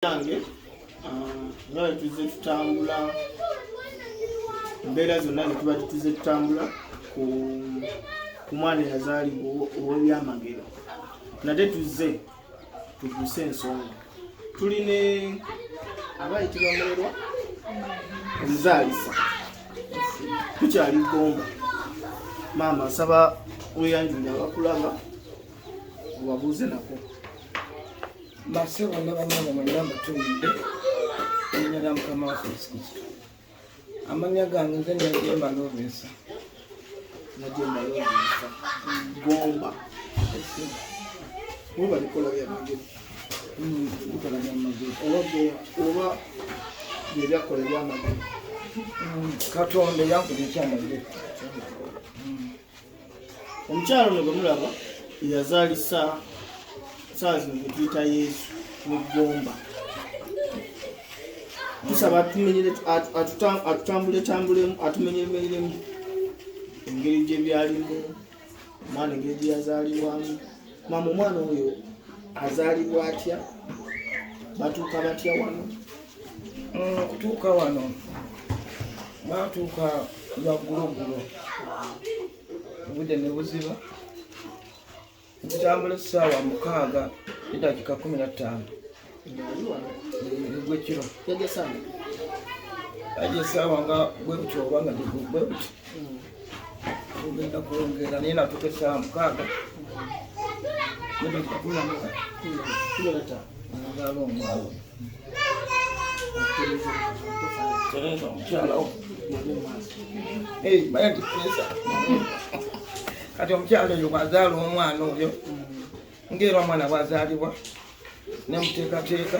yange nawe tuze tutambula embeera zonna zetuba tuze tutambula ku mwana eyazaalibwa ow'ebyamagero nate tuze tuguse ensonga. Tuline abayitibwa Mulerwa omuzaalisa tukyali Gomba. Maama nsaba weyanjulira abakulaba obabuuze nako. Basebo n'abanyama mwenna mbatumidde erinnya lya Mukama waffe Yesu Kristo. Amannya gange nze Najjemba Lobesa. Najjemba Lobesa Gomba. Muba likola byamagero. Bikola byamagero. Oba byebyakola byamagero. Katonda yankola ekyamagero. Omukyalo ono gwe mulaba yazaalisa saa zino gwe tuyita Yesu mu Gomba. Tusaba atutambulemu atumenyemeremu engeri gye byalimu, omwana engeri gye yazaalibwamu. Maama omwana oyo azaalibwa atya? Batuuka batya wano? Okutuuka wano batuuka lwagguloggulo obudde ne buziba okutambula essaawa 6 n'eddakiika 15 egwekiro. Ajja essaawa nga bwe butyo oba nga bwe buti ogenda kwongera naye natuuka essaawa 6 n'eddakiika 15 agaala omwana tereza omukyalawo baya nti pesa kati omukyalo oyo bwazaala omwana oyo ng'era omwana bwazaalibwa nemuteekateeka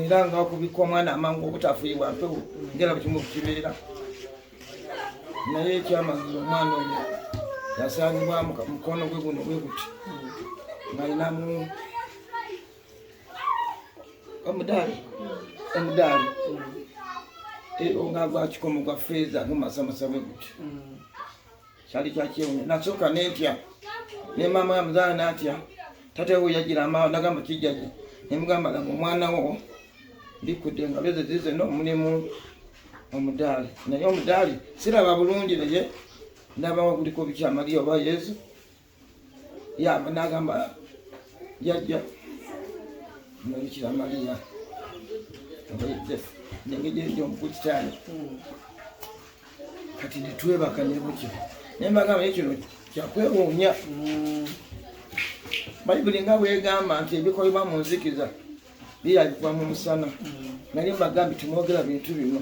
era nga wakubika omwana amangu obutafiibwa mpewo ngera bukimu bukibeera. Naye ekyamazima omwana oyo yasangibwa mukono gwe guno bwe guti ng'alinamu omudaali nga gwa kikomo gwa feeza gumasamasa bwe guti kyali kyakyewunya. Nasooka nentya ne maama yamuzaala natya tatewo yagira amaawo nagamba kijjaje nemugamba langa omwana wo mbikudde engalo ze zizeno mulimu omudaali. Naye omudaali siraba bulungi naye ndabawo guliko Bikira Maria oba Yesu yaba nagamba jajja na Bikira Maria nengeri omukutitaani kati netwebaka nebukyo nembagamba ekino kyakwewuunya. Bayibuli nga bwegamba nti ebikolebwa mu nzikiza birabikwa mu musana. Nali mbagambye tumwogera bintu bino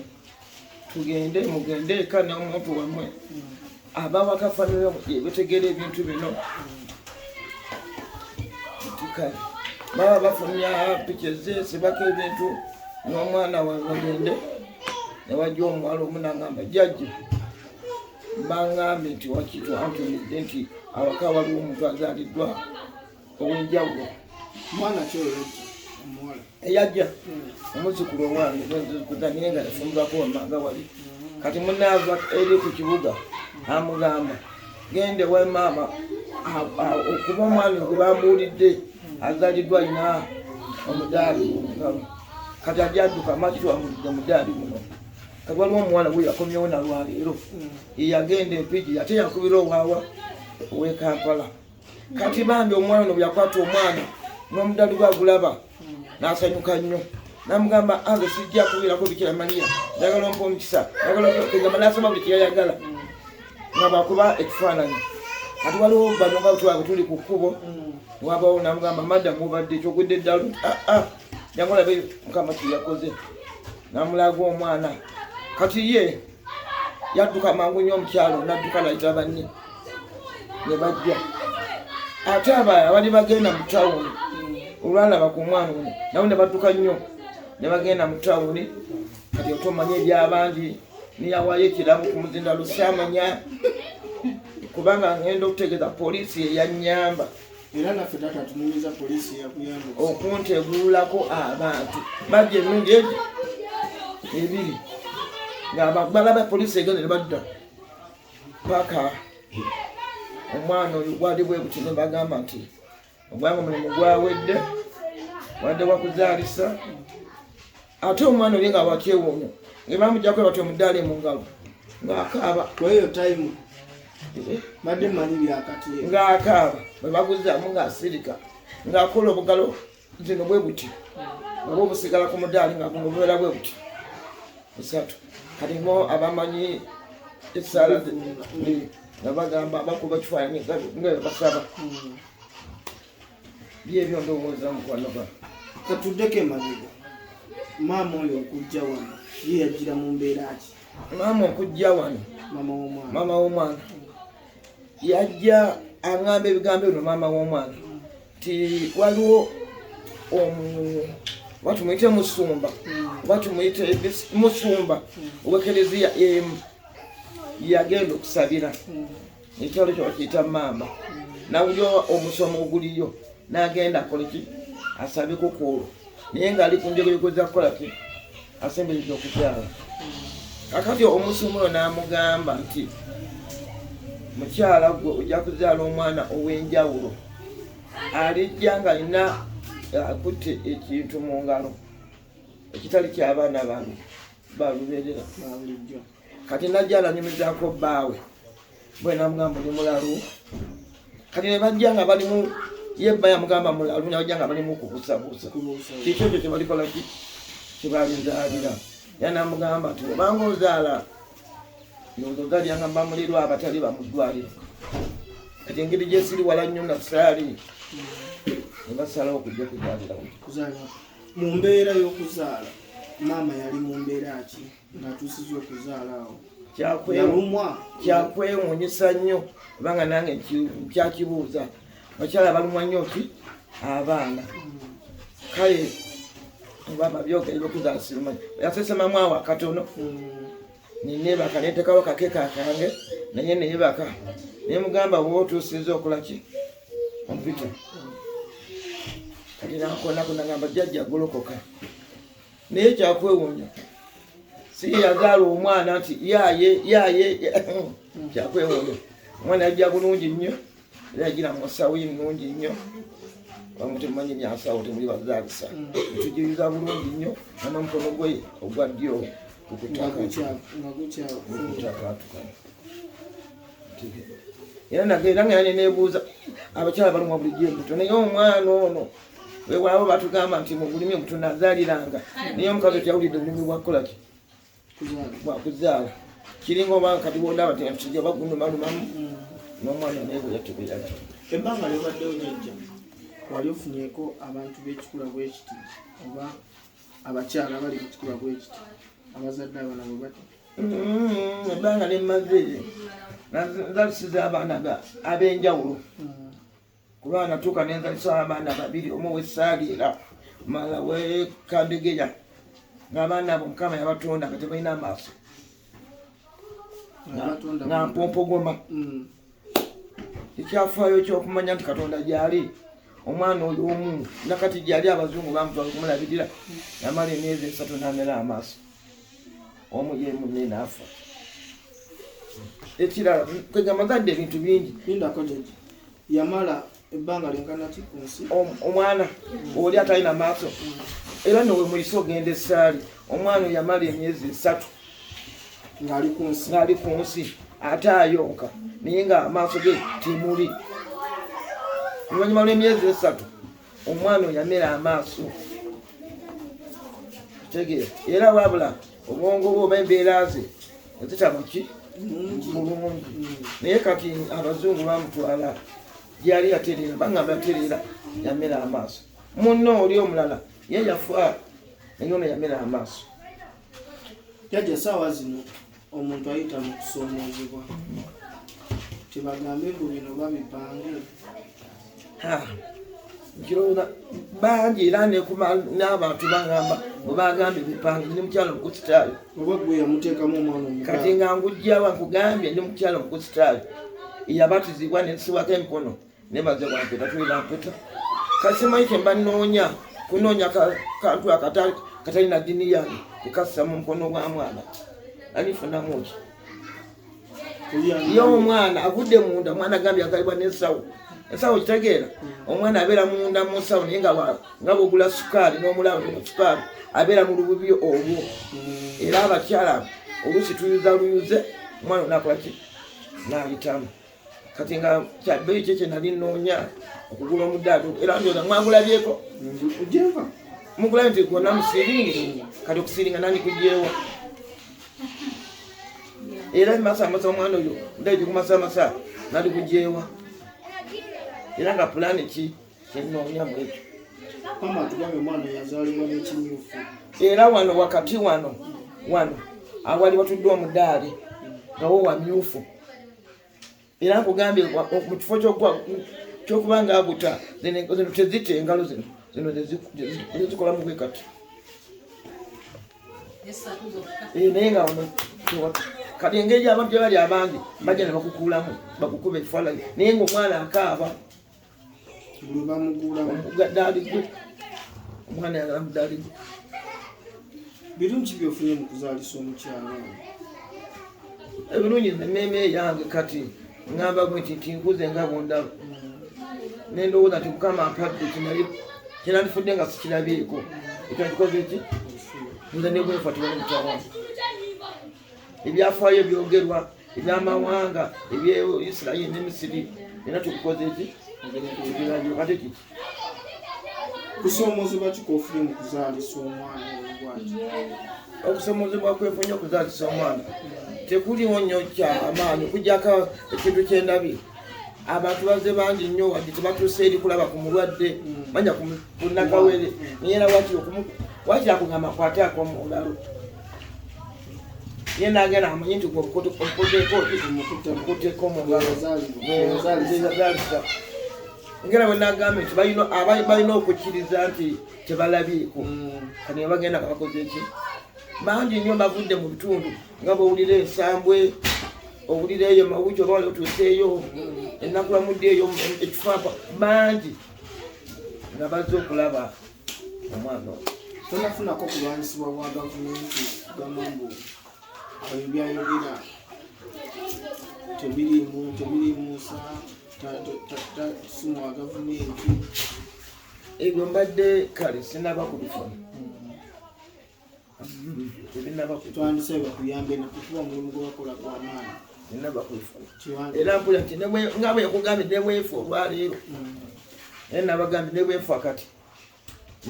tugende mugende eka n'omuntu wammwe abawakafanire betegeera ebintu bino tukale baba bafumya piki zesibako ebintu n'omwana wagende newajja omuwala omu nagamba jjajja bangambye nti wakitwa antonidde nti awaka waliwo omuntu azaaliddwa ow'enjawulo. Mwana kyoyo omuwala eyajja omuzukulu owange naye nga yafumbako wamaga wali kati munaava eri ku kibuga amugamba gende we maama okuba omwana gwe bamuwulidde azaaliddwa alina omudaali mungalo kati ajja adduka makitwamulidde omudaali guno. Kati waliwo omuwala we yakomyewo nalwaleero yeyagenda empigi ate yakubira owaawa ow'e Kampala. Kati bambi omwana ono byakwata omwana n'omudaali gwagulaba n'asanyuka nnyo namugamba ange sijja kubirako Bikira Maria njagala ompa omukisa njagala n'asoma buli kyeyayagala nga bwakuba ekifaananyi. Kati waliwo bano nga twabe tuli ku kkubo wabawo namugamba madamu obadde kyogudde eddalu jangolabe Mukama kyeyakoze namulaga omwana. Kati ye yadduka mangu nnyo omukyalo nadduka nayita banne ne bajja ate abali bagenda mu tawuni olwalaba ku mwana ono nabo ne badduka nnyo ne bagenda mu tawuni. Kati otomanya ebyabandi niyawaayo ekiramu ku muzinda lusamanya kubanga ngenda okutegeeza poliisi eyanyamba era naffe tata tunumiza poliisi yakuyamba okunteguulako abantu bajja emirundi egyo ebiri ng'abalaba poliisi egenze ne badda paka omwana oyo gwali bwe buti ne bagamba nti obwangu mulimu gwawedde wadde wakuzaalisa ate omwana oli nga wakyewuunya ngebamujjako batyo mudaali mu ngalo ng'akaaba kweyo time badde mmanyi byakati ng'akaaba bwe baguzaamu ng'asirika ng'akola obugalo zino bwe buti nga bobusigala ku mudaali nga guno bubeera bwe buti busatu kati ngo abamanyi essaala nga bagamba bakuba kifaananyi nga basaba byebyo ndowooza mukwano gwa katuddeko emabega maama oyo okujja wano ye yagira mu mbeera ki maama okujja wano maama w'omwana yajja aŋŋamba ebigambo bino maama w'omwana ti waliwo batumuyite musumba batumuyite musumba ow'ekereziya emu yagenda okusabira ekyalo kyo bakiyita maama nawulira omusomo oguliyo n'agenda akoleki asabeko kwolwo naye ng'ali ku njegoyego za kukola ki asemberedde okukyala kakati omusomo oyo n'amugamba nti mukyala gwe ojja kuzaala omwana ow'enjawulo alijja nga alina akutte ekintu mu ngalo ekitali ky'abaana balubeerera kati najja alanyumizaako bbaawe bwe namugamba oli mulalu kati ne bajja nga balimu yebba yamugamba mulalu nabajja nga balimu kubusabusa kikyo ekyo kyebalikola ki kyebalizaalira yanamugamba nti obanga ozaala yozo galyanga bamulirwa abatali bamudwaliro kati engeri gyesiri wala nnyo nasaali nebasalawo okujja kuzaalirawo mu mbeera y'okuzaala maama yali mu mbeera ki ng'atuusiza okuzaalawo kyakwewuunyisa nnyo kubanga nange kyakibuuza bakyala balumwa nnyo ki abaana kale oba babyogere byokuzaala sirumanyi yasesemamu awo akatono ninebaka netekawo kakeeka kange naye neyebaka naye mugamba wootuusiza okolaki ompita kati nakonako nagamba jjajja golokoka naye kyakwewuunya si yazaala omwana nti yaye kyakwewuunya omwana yajja bulungi nnyo era yagira musawo nungi nnyo bamutemanyi nyasawo temuli bazaalisa tujiriza bulungi nnyo nanomukono gwe ogwa ddyo era nagenda nga nenebuuza abakyala balumwa bulijjo embuto naye omwana ono wewaabo batugamba nti mu bulimi embuto nazaaliranga naye omukazi otyawulidde obulimi bwakolaki bwakuzaala kiringa oba kati bondaba tija bagunumalumamu n'omwana naye bwe yatubirala ebbanga lyobaddewo nejja wali ofunyeko abantu b'ekikula bwekiti oba abakyala abali ku kikula bwekiti abazadde abaana bwe bati ebbanga nemmaze nzalisiza abaana ab'enjawulo kuba natuuka nenzalisa abaana babiri omu wesaalira mala wekandegeya ng'abaana abo mukama yabatonda nga tebalina amaaso nga mpompogoma ekyafaayo ekyokumanya nti katonda gyali omwana oyo omu nakati gyali abazungu bamutwala okumulabirira yamala emyezi 3 n'amera amaaso omu yemunne naafa ekirala kwegamba gadde ebintu bingi indakojeje yamala ebbanga lyenkana ki ku nsi omwana oli atalina maaso era nowe muyise ogenda essaali omwana yamala emyezi 3 ng'ali ku nsi ate ayonka naye nga amaaso ge timuli oluvannyuma lw'emyezi 3 omwana oyo yamera amaaso tegeera era wabula obwongo bwe oba embeera ze ezitamuki bulungi naye kati abazungu bamutwala gyali yatereera bagamba yatereera yamera amaaso munno oli omulala ye yafa naye ono yamera amaaso jajja saawa zino omuntu ayita mu kusoomoozebwa tebagambe mbu bino babipange nkirowooza bangi era n'abantu bagamba bwe bagambye bipange ndi mukyalo mukusitaayo oba gwe yamuteekamu omwana omuka kati nga ngujjawa nkugambye ndi mukyalo mukusitaayo yabatizibwa nensiwako emikono nebaze wampeta tulina mpeta kasimanyi kyemba nnoonya kunoonya kantu katali na dini yange kukassa mu mukono gwa mwana anifunamu ki ye omwana avudde munda mwana agambye agalibwa n'ensawo ensawo kitegeera omwana abeera munda mu nsawo naye nga bwogula sukaali n'omulaba sukaali abeera mu lububi olwo era abakyala oluusi luyuze omwana onakolaki n'ayitamu kati nga kyabeeyi kye kyenali nnoonya okugula omudaala era ndowooza mwagulabyeko mugulayo nti gonna musiiringi kati okusiiringa nani kugyewa era masamasa omwana oyo ndaiji kumasamasa nali kugyewa era nga pulaani ki kyenoonya mu ekyo era wano wakati wano awali watudde omudaali nga wo wamyufu era nkugambye mu kifo kyokuba nga abuta zino tezita engalo zino zezikola mu bwekati naye nga wano kati engeri abantu gyebali abandi bajja ne bakukuulamu bakukuba ekifaananyi naye ngaomwana akaaba daali gwe omwana yagala mu daali gwe birungi byofunye mu kuzaalisa omukyala ebirungi emmeeme yange kati ngamba gwe nti nkuze nga bondaba nendowooza nti mukama ampadde kinandifudde nga sikirabyeko ekyo ki nze ne bwefa tubone mutawamu ebyafaayo ebyogerwa ebyamawanga ebyisirayiri ne misiri era tukukoze ki ebirabyo kati kiki kusoomozebwa kikofunye mu kuzaalisa omwana obwaki okusoomozebwa kwefunye okuzaalisa omwana tekuliwo nnyo kyamaanyi okuggyako ekintu kyendabye abantu bazze bangi nnyo wadde tebatuuse eri kulaba ku mulwadde manya ku nakawere naye era wakiri akugamba kwate akomulalo ye nagenda amanyi nti omukuteeko mungalo ngera bwe nagambye nti balina okukkiriza nti tebalabyeko kati ne bagenda kabakoze eki bangi nnyo bavudde mu bitundu nga bwowulira ensambwe owulira eyo mawuki oba wali otuuseeyo ennakulamudde eyo ekifaapa bangi nga bazze okulaba omwana oyo tonafunako kulwanyisibwa bwa gavumenti kugamba mbu ebyo byayogera tebirimusa tasumwa gavumenti ebyo mbadde kale sinaba kubifuna twandise bakuyambe nakukuba omulimu gwebakola gwamaanyi sinaba kubifuna era mpulira nti nga bwe yakugambye nebwefu olwaleero naye nabagambye nebwefu akati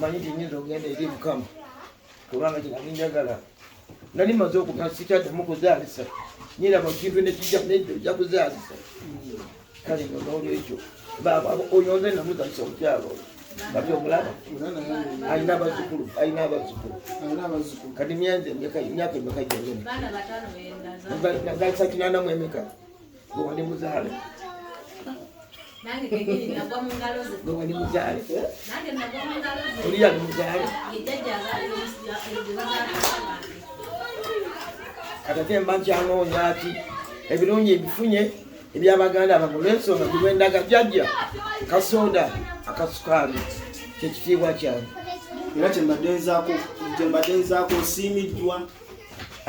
manyi nti nyinza okugenda eri mukama kubanga kinali njagala nali maze okugamba sikyaddamu kuzaalisa nyiraba kintu nekijja kuzaalisa kale nolwekyo oyonze namuzalisa omukyalo kati omulaba alina abazzukulu kati myaka emeka gyolina nazalisa 84 gwe wali muzaale gwe wali muzaale oli yali muzaale kati ate mba nkyanoonya ati ebirungi ebifunye ebyabaganda abagolwensonga gulwendaga jjajja kasoda akasukaali kyekitiibwa kyange era kyembadde nzaako osiimiddwa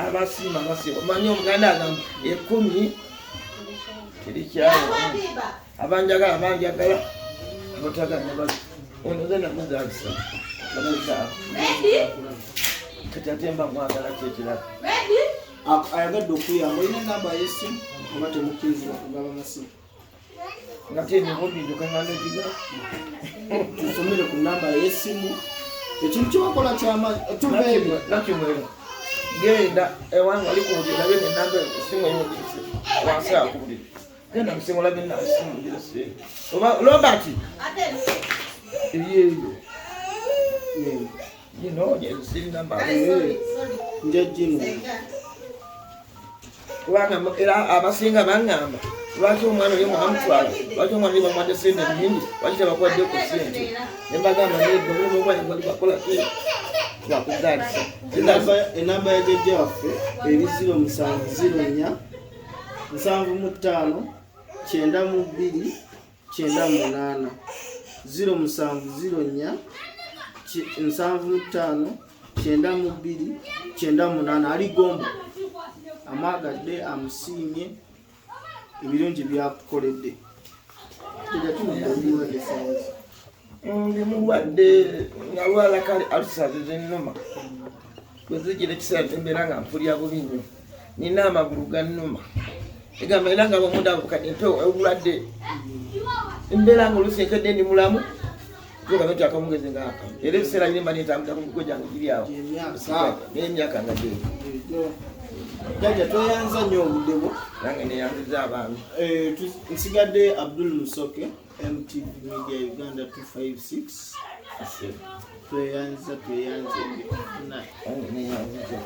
abasiima omanyi omuganda agamba 10 terikyawo abanjagala banjagala abotagala onoze namuzaalisa kati ate mba mwagala kyekirala ayagadde okuyamba olina enamba yesimu oba temukkirizibwa kugaba masimu nga tenebobindukanganogiga tusomere ku namba yesimu ekintu kyebakola nakimwera genda ewange alikuwulira labe nenamba esimu eyogise wansi akuwulira genda musimu labe nasimu girese oba Robert eyeeyo gino siri namba njagino kubanga era abasinga baŋŋamba lwaki omwana oyo mwamutwala lwaki omwana oyo bamwadde sente nnyingi lwaki tebakwaddeku sente nembagamba nogwali bakola bakuzaalisa enamba ya jjajja waffe eri 0704 75 92 98 0704 75 92 98 ali Gomba amwagadde amusiimye ebirungi byakukoledde Ndi mulwadde nga lwala kale alusazi zinuma bwezijira ekiseera embeera nga mpulira bubi nnyo nina amagulu gannuma egamba era nga bwemuntu avukadde empewo obulwadde embeera nga olusenkedde ndi mulamu tugambe nti akamugezi ngaaka era ebiseera bine mba nentambulira ku migugo gyange giri awo n'emyaka nga gyeyo Jajja tweyanza nnyo obudde bwo nange neyanziza abaami nsigadde Abdul Musoke MTV Media Uganda 256 tweyanza nange neyanziza